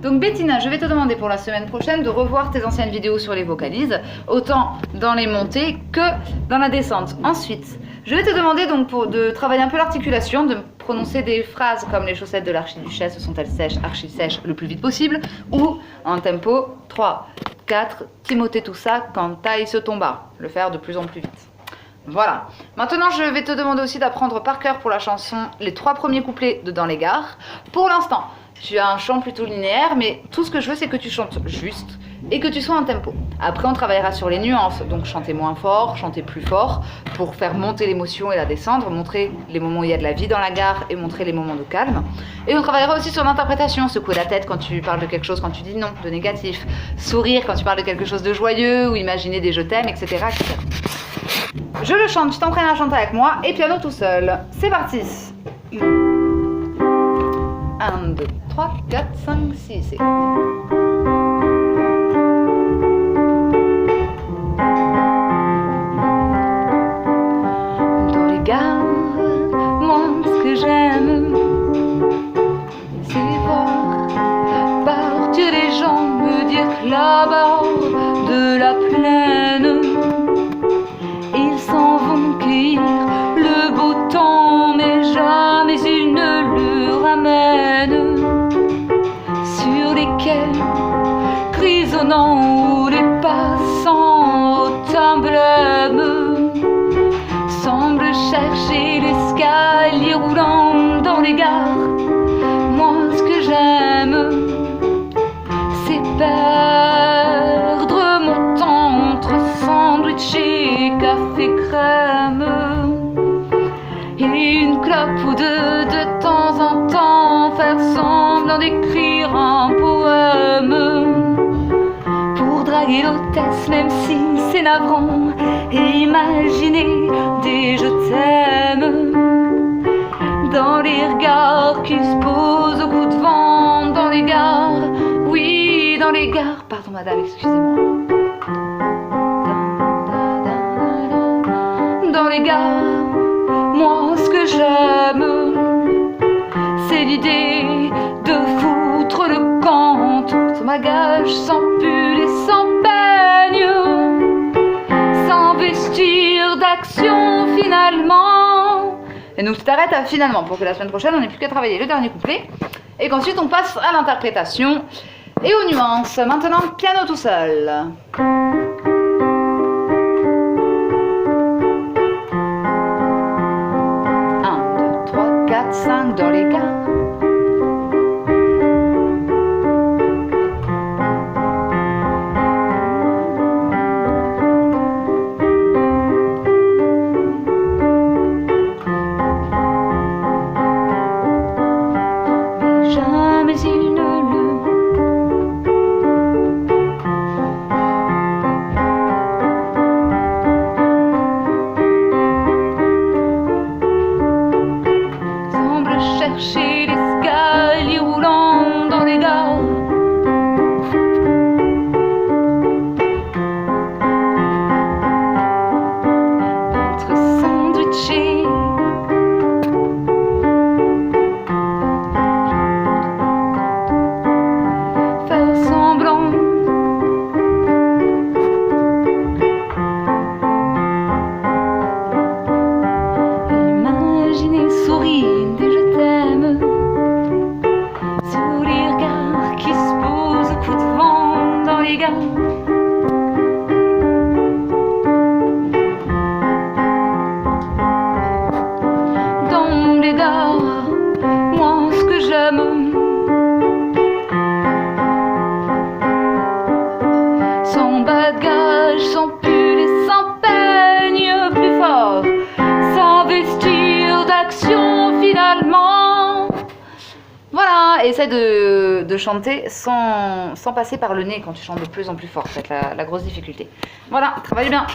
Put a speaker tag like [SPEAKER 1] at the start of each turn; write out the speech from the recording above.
[SPEAKER 1] Donc Bettina, je vais te demander pour la semaine prochaine de revoir tes anciennes vidéos sur les vocalises, autant dans les montées que dans la descente. Ensuite, je vais te demander donc de travailler un peu l'articulation, de prononcer des phrases comme les chaussettes de l'archiduchesse sont-elles sèches, archi sèches le plus vite possible, ou en tempo 3, 4, Timothée tout ça quand taille se tomba, le faire de plus en plus vite. Voilà. Maintenant, je vais te demander aussi d'apprendre par cœur pour la chanson les 3 premiers couplets de Dans les gares. Pour l'instant, tu as un chant plutôt linéaire, mais tout ce que je veux, c'est que tu chantes juste et que tu sois en tempo. Après, on travaillera sur les nuances, donc chanter moins fort, chanter plus fort, pour faire monter l'émotion et la descendre, montrer les moments où il y a de la vie dans la gare et montrer les moments de calme. Et on travaillera aussi sur l'interprétation, secouer la tête quand tu parles de quelque chose, quand tu dis non, de négatif, sourire quand tu parles de quelque chose de joyeux, ou imaginer des je t'aime, etc., etc. Je le chante, tu t'entraînes à chanter avec moi, et piano tout seul. C'est parti. 1, 2, 3, 4, 5, 6 et... Dans les gares, moi ce que j'aime, c'est voir partir les gens, me dire que là-bas, de la plaine, ils s'en vont cueillir le beau temps, mais jamais une le ramène. Sur les quais grisonnants où les passants au teint blême semblent chercher l'escalier roulant dans les gares. Moi ce que j'aime, c'est perdre mon temps entre sandwich et café crème et une clope ou deux de temps en temps, faire semblant d'écrire un poème pour draguer l'hôtesse même si c'est navrant, et imaginer des je t'aime dans les regards qui se posent au bout de vent. Dans les gares, oui dans les gares, pardon madame, excusez-moi. Dans les gares, moi ce que j'aime, c'est l'idée de foutre le camp, tout bagage sans pull et sans peigne, sans vestir d'action finalement. Et donc tu t'arrêtes à finalement pour que la semaine prochaine on n'ait plus qu'à travailler le dernier couplet et qu'ensuite on passe à l'interprétation et aux nuances. Maintenant piano tout seul. 5 dans les gares. Mais jamais une chercher l'escalier roulant dans les gares. Entre sandwichés, faire semblant imaginer sourire des je t'aime sur les regards qui se posent au coup de vent dans les gares. Dans les gares, moi ce que j'aime, sans bagage, sans pull et sans peigne, plus fort, sans vestir d'action finalement. Voilà, essaie de chanter sans passer par le nez quand tu chantes de plus en plus fort, c'est la grosse difficulté. Voilà, travaille bien.